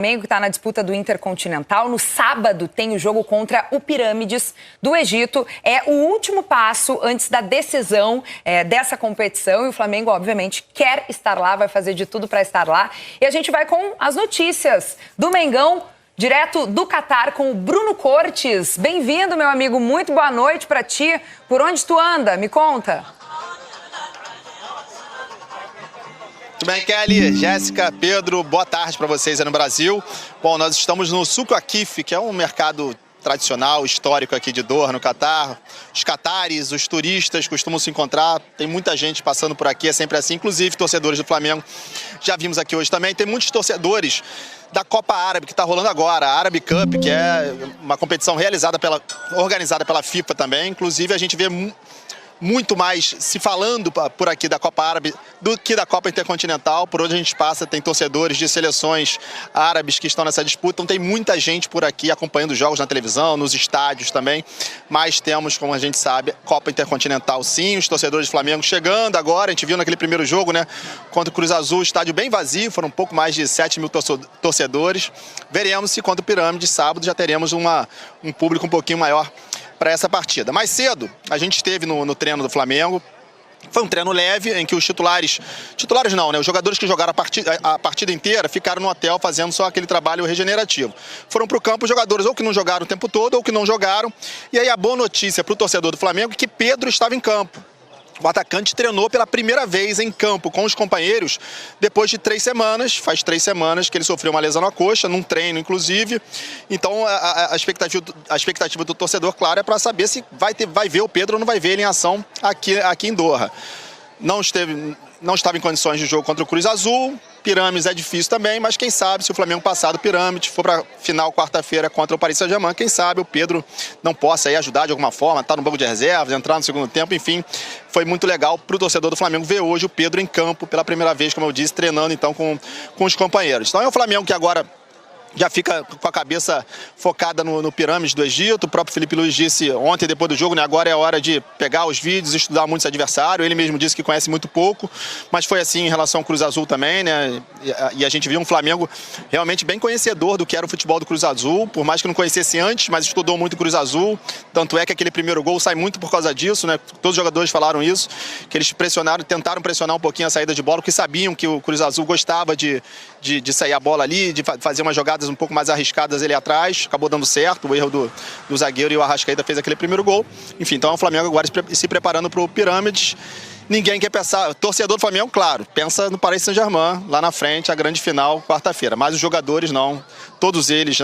Flamengo que está na disputa do Intercontinental. No sábado tem o jogo contra o Pirâmides do Egito. É o último passo antes da decisão dessa competição. E o Flamengo, obviamente, quer estar lá, vai fazer de tudo para estar lá. E a gente vai com as notícias do Mengão, direto do Catar, com o Bruno Cortes. Bem-vindo, meu amigo. Muito boa noite para ti. Por onde tu anda? Me conta. Tudo bem, Kelly, Jéssica, Pedro, boa tarde para vocês aí no Brasil. Bom, nós estamos no Souk Waqif, que é um mercado tradicional, histórico aqui de Doha, no Catar. Os catares, os turistas costumam se encontrar, tem muita gente passando por aqui, é sempre assim, inclusive torcedores do Flamengo. Já vimos aqui hoje também, tem muitos torcedores da Copa Árabe, que está rolando agora, a Arab Cup, que é uma competição organizada pela FIFA também. Inclusive, a gente vê muito mais se falando por aqui da Copa Árabe do que da Copa Intercontinental. Por onde a gente passa, tem torcedores de seleções árabes que estão nessa disputa. Então tem muita gente por aqui acompanhando os jogos na televisão, nos estádios também. Mas temos, como a gente sabe, Copa Intercontinental sim, os torcedores do Flamengo chegando agora. A gente viu naquele primeiro jogo, né, contra o Cruz Azul, estádio bem vazio, foram um pouco mais de 7 mil torcedores. Veremos se contra o Pirâmides, sábado, já teremos um público um pouquinho maior para essa partida. Mais cedo, a gente esteve no treino do Flamengo. Foi um treino leve, em que os titulares não, né? Os jogadores que jogaram a partida inteira ficaram no hotel fazendo só aquele trabalho regenerativo. Foram para o campo jogadores ou que não jogaram o tempo todo ou que não jogaram. E aí a boa notícia para o torcedor do Flamengo é que Pedro estava em campo. O atacante treinou pela primeira vez em campo com os companheiros depois de 3 semanas. Faz 3 semanas que ele sofreu uma lesão na coxa, num treino inclusive. Então a expectativa do torcedor, claro, é para saber se vai ver o Pedro ou não vai ver ele em ação aqui em Doha. Não estava em condições de jogo contra o Cruz Azul. Pirâmides é difícil também, mas quem sabe se o Flamengo passar do Pirâmides, for para final quarta-feira contra o Paris Saint-Germain, quem sabe o Pedro não possa aí ajudar de alguma forma, estar no banco de reservas, entrar no segundo tempo, enfim. Foi muito legal para o torcedor do Flamengo ver hoje o Pedro em campo pela primeira vez, como eu disse, treinando então com os companheiros. Então é o Flamengo que agora já fica com a cabeça focada no Pirâmides do Egito. O próprio Felipe Luiz disse ontem, depois do jogo, né, agora é a hora de pegar os vídeos, estudar muitos adversários. Ele mesmo disse que conhece muito pouco, mas foi assim em relação ao Cruz Azul também, né? E a gente viu um Flamengo realmente bem conhecedor do que era o futebol do Cruz Azul, por mais que não conhecesse antes, mas estudou muito o Cruz Azul. Tanto é que aquele primeiro gol sai muito por causa disso, né? Todos os jogadores falaram isso, que eles tentaram pressionar um pouquinho a saída de bola, porque sabiam que o Cruz Azul gostava de sair a bola ali, de fazer uma jogada um pouco mais arriscadas ali atrás, acabou dando certo, o erro do zagueiro, e o Arrascaeta fez aquele primeiro gol. Enfim, então é o Flamengo agora se preparando para o Pirâmides. Ninguém quer pensar, torcedor do Flamengo, claro, pensa no Paris Saint-Germain, lá na frente, a grande final, quarta-feira. Mas os jogadores não, todos eles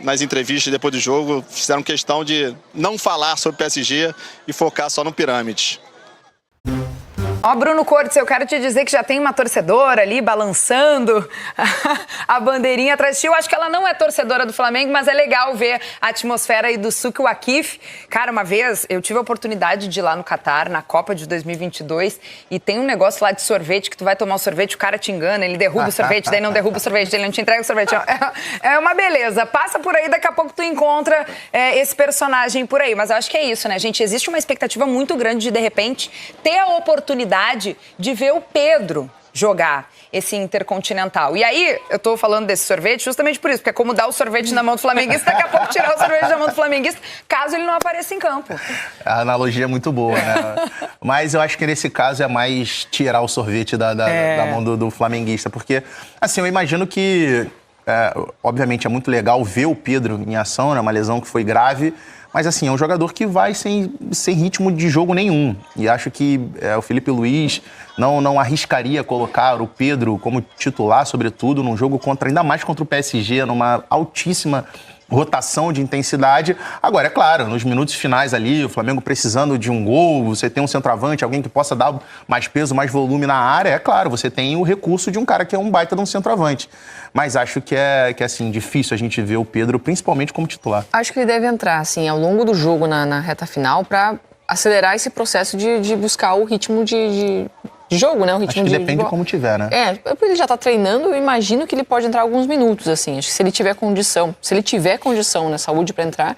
nas entrevistas depois do jogo fizeram questão de não falar sobre o PSG e focar só no Pirâmides. Ó, Bruno Cortes, eu quero te dizer que já tem uma torcedora ali balançando a bandeirinha atrás de ti. Eu acho que ela não é torcedora do Flamengo, mas é legal ver a atmosfera aí do Souk Waqif. Cara, uma vez eu tive a oportunidade de ir lá no Catar, na Copa de 2022, e tem um negócio lá de sorvete, que tu vai tomar o sorvete, o cara te engana, ele derruba o sorvete, daí não derruba o sorvete, daí ele não te entrega o sorvete. É uma beleza. Passa por aí, daqui a pouco tu encontra esse personagem por aí. Mas eu acho que é isso, né, gente? Existe uma expectativa muito grande de repente, ter a oportunidade de ver o Pedro jogar esse Intercontinental. E aí, eu tô falando desse sorvete justamente por isso, porque é como dar o sorvete na mão do flamenguista, daqui a pouco tirar o sorvete da mão do flamenguista, caso ele não apareça em campo. A analogia é muito boa, né? Mas eu acho que nesse caso é mais tirar o sorvete da mão do flamenguista, porque, assim, eu imagino que, obviamente, é muito legal ver o Pedro em ação, né? Uma lesão que foi grave, mas, assim, é um jogador que vai sem ritmo de jogo nenhum. E acho que o Felipe Luiz não arriscaria colocar o Pedro como titular, sobretudo, num jogo ainda mais contra o PSG, numa altíssima rotação de intensidade. Agora, é claro, nos minutos finais ali, o Flamengo precisando de um gol, você tem um centroavante, alguém que possa dar mais peso, mais volume na área, é claro, você tem o recurso de um cara que é um baita de um centroavante. Mas acho que é assim, difícil a gente ver o Pedro, principalmente como titular. Acho que ele deve entrar, assim, ao longo do jogo, na reta final, para acelerar esse processo de buscar o ritmo de jogo, né? O ritmo acho que depende de como tiver, né? Ele já tá treinando, eu imagino que ele pode entrar alguns minutos, assim. Acho que se ele tiver condição, né, saúde para entrar,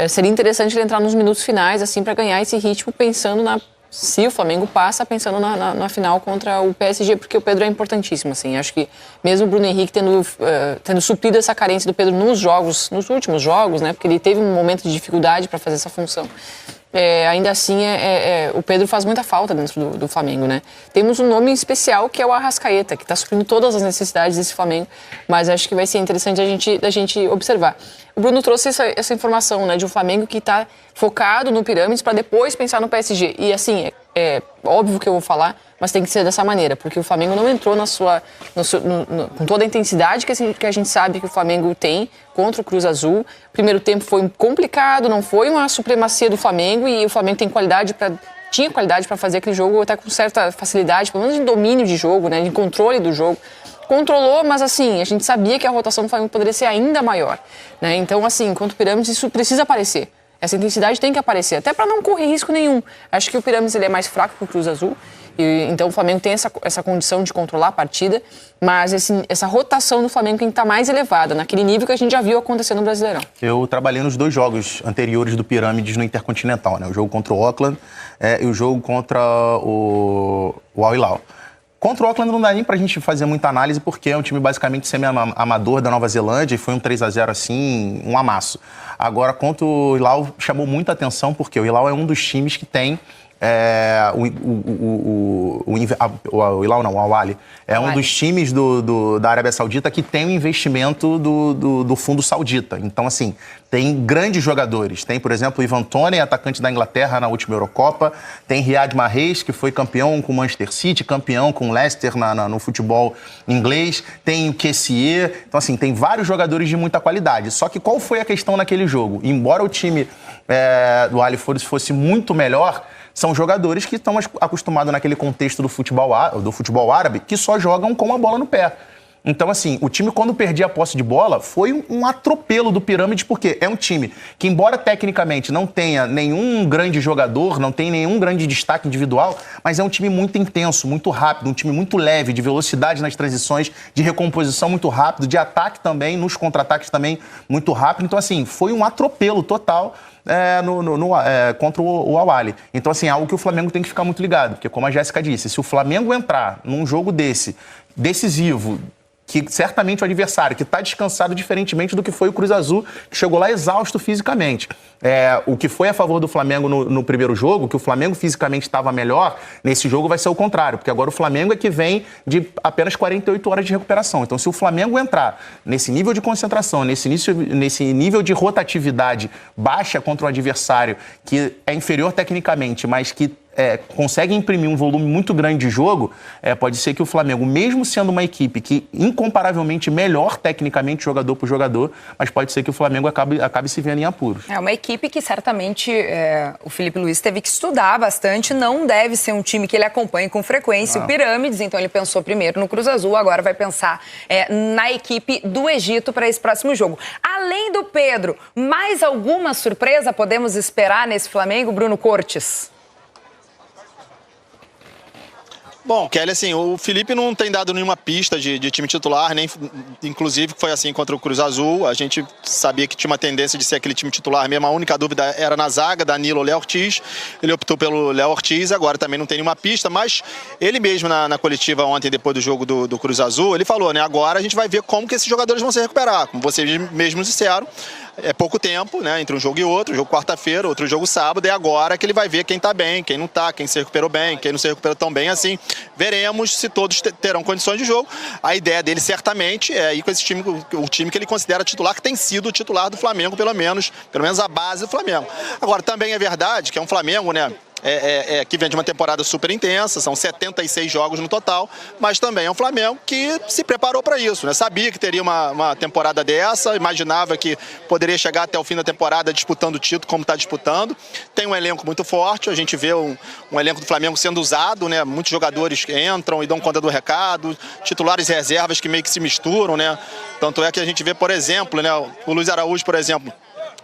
seria interessante ele entrar nos minutos finais, assim, para ganhar esse ritmo, pensando na se o Flamengo passa pensando na final contra o PSG, porque o Pedro é importantíssimo, assim. Acho que mesmo o Bruno Henrique tendo suprido essa carência do Pedro nos últimos jogos, né? Porque ele teve um momento de dificuldade para fazer essa função. Ainda assim, o Pedro faz muita falta dentro do Flamengo, né? Temos um nome especial que é o Arrascaeta, que está suprindo todas as necessidades desse Flamengo, mas acho que vai ser interessante a gente observar. O Bruno trouxe essa informação, né, de um Flamengo que está focado no Pirâmides para depois pensar no PSG. E assim, é óbvio que eu vou falar, mas tem que ser dessa maneira, porque o Flamengo não entrou com toda a intensidade que a gente sabe que o Flamengo tem contra o Cruz Azul. O primeiro tempo foi complicado, não foi uma supremacia do Flamengo, e o Flamengo tinha qualidade para fazer aquele jogo até com certa facilidade, pelo menos de domínio de jogo, né, de controle do jogo. Controlou, mas assim, a gente sabia que a rotação do Flamengo poderia ser ainda maior, né? Então, assim, contra o Pirâmides, isso precisa aparecer. Essa intensidade tem que aparecer, até para não correr risco nenhum. Acho que o Pirâmides ele é mais fraco que o Cruz Azul, então o Flamengo tem essa condição de controlar a partida, mas essa rotação do Flamengo tem que estar mais elevada, naquele nível que a gente já viu acontecer no Brasileirão. Eu trabalhei nos 2 jogos anteriores do Pirâmides no Intercontinental, né? O jogo contra o Auckland e o jogo contra o Al Hilal. Contra o Auckland não dá nem pra gente fazer muita análise, porque é um time basicamente semi-amador da Nova Zelândia, e foi um 3-0 assim, um amasso. Agora, contra o Hilal, chamou muita atenção, porque o Hilal é um dos times que tem o Hilal não, o Al-Ahly é um dos times da Arábia Saudita que tem o investimento do fundo saudita. Então, assim, tem grandes jogadores. Tem, por exemplo, o Ivan Toney, atacante da Inglaterra na última Eurocopa. Tem Riyad Mahrez, que foi campeão com o Manchester City, campeão com o Leicester no futebol inglês. Tem o Kessié. Então, assim, tem vários jogadores de muita qualidade. Só que qual foi a questão naquele jogo? Embora o time do Al fosse muito melhor, são jogadores que estão acostumados naquele contexto do futebol árabe, que só jogam com a bola no pé. Então, assim, o time, quando perdia a posse de bola, foi um atropelo do Pirâmides, porque é um time que, embora tecnicamente não tenha nenhum grande jogador, não tem nenhum grande destaque individual, mas é um time muito intenso, muito rápido, um time muito leve, de velocidade nas transições, de recomposição muito rápido, de ataque também, nos contra-ataques também muito rápido. Então, assim, foi um atropelo total contra o Al-Ahly. Então, assim, é algo que o Flamengo tem que ficar muito ligado, porque, como a Jéssica disse, se o Flamengo entrar num jogo decisivo, que certamente o adversário, que está descansado diferentemente do que foi o Cruz Azul, que chegou lá exausto fisicamente. O que foi a favor do Flamengo no primeiro jogo, que o Flamengo fisicamente estava melhor, nesse jogo vai ser o contrário, porque agora o Flamengo é que vem de apenas 48 horas de recuperação. Então, se o Flamengo entrar nesse nível de concentração, nesse nível de rotatividade baixa contra um adversário que é inferior tecnicamente, mas que consegue imprimir um volume muito grande de jogo, pode ser que o Flamengo, mesmo sendo uma equipe que incomparavelmente melhor tecnicamente jogador por jogador, mas pode ser que o Flamengo acabe se vendo em apuros. É uma equipe que certamente o Felipe Luiz teve que estudar bastante, não deve ser um time que ele acompanhe com frequência, o Pirâmides, então ele pensou primeiro no Cruz Azul, agora vai pensar na equipe do Egito para esse próximo jogo. Além do Pedro, mais alguma surpresa podemos esperar nesse Flamengo, Bruno Cortes? Bom, Kelly, assim, o Felipe não tem dado nenhuma pista de time titular, nem inclusive foi assim contra o Cruz Azul. A gente sabia que tinha uma tendência de ser aquele time titular mesmo. A única dúvida era na zaga, Danilo ou Léo Ortiz. Ele optou pelo Léo Ortiz, agora também não tem nenhuma pista, mas ele mesmo na coletiva ontem, depois do jogo do Cruz Azul, ele falou, né, agora a gente vai ver como que esses jogadores vão se recuperar. Como vocês mesmos disseram, é pouco tempo, né, entre um jogo e outro, um jogo quarta-feira, outro jogo sábado, e agora que ele vai ver quem tá bem, quem não tá, quem se recuperou bem, quem não se recuperou tão bem, assim, veremos se todos terão condições de jogo. A ideia dele certamente é ir com esse time, o time que ele considera titular, que tem sido o titular do Flamengo, pelo menos a base do Flamengo. Agora, também é verdade que é um Flamengo, né, que vem de uma temporada super intensa, são 76 jogos no total, mas também é um Flamengo que se preparou para isso, né? Sabia que teria uma temporada dessa, imaginava que poderia chegar até o fim da temporada disputando o título como está disputando. Tem um elenco muito forte, a gente vê um elenco do Flamengo sendo usado, né? Muitos jogadores que entram e dão conta do recado, titulares e reservas que meio que se misturam, né? Tanto é que a gente vê, por exemplo, né, o Luiz Araújo, por exemplo,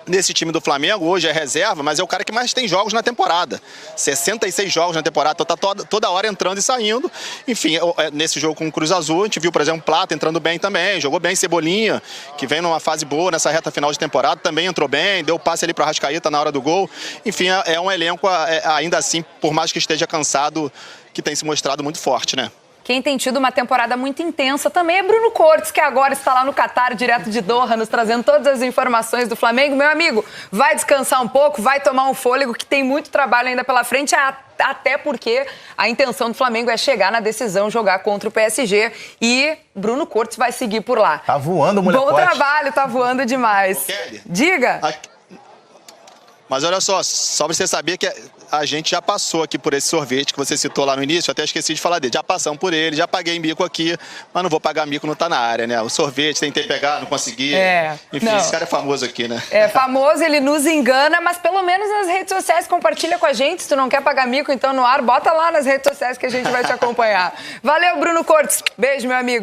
nesse time do Flamengo, hoje é reserva, mas é o cara que mais tem jogos na temporada. 66 jogos na temporada, então tá toda hora entrando e saindo. Enfim, nesse jogo com o Cruz Azul, a gente viu, por exemplo, o Plata entrando bem também, jogou bem Cebolinha, que vem numa fase boa nessa reta final de temporada, também entrou bem, deu passe ali para Arrascaeta na hora do gol. Enfim, é um elenco, ainda assim, por mais que esteja cansado, que tem se mostrado muito forte, né? Quem tem tido uma temporada muito intensa também é Bruno Cortes, que agora está lá no Catar, direto de Doha, nos trazendo todas as informações do Flamengo. Meu amigo, vai descansar um pouco, vai tomar um fôlego, que tem muito trabalho ainda pela frente, até porque a intenção do Flamengo é chegar na decisão, jogar contra o PSG, e Bruno Cortes vai seguir por lá. Tá voando, molecote. Bom trabalho, tá voando demais. Kelly, Diga. Mas olha só pra você saber que a gente já passou aqui por esse sorvete que você citou lá no início, eu até esqueci de falar dele. Já passamos por ele, já paguei mico aqui, mas não vou pagar mico, não tá na área, né? O sorvete, tentei pegar, não consegui. Enfim, não. Esse cara é famoso aqui, né? É famoso, ele nos engana, mas pelo menos nas redes sociais compartilha com a gente. Se tu não quer pagar mico, então no ar, bota lá nas redes sociais que a gente vai te acompanhar. Valeu, Bruno Cortes. Beijo, meu amigo.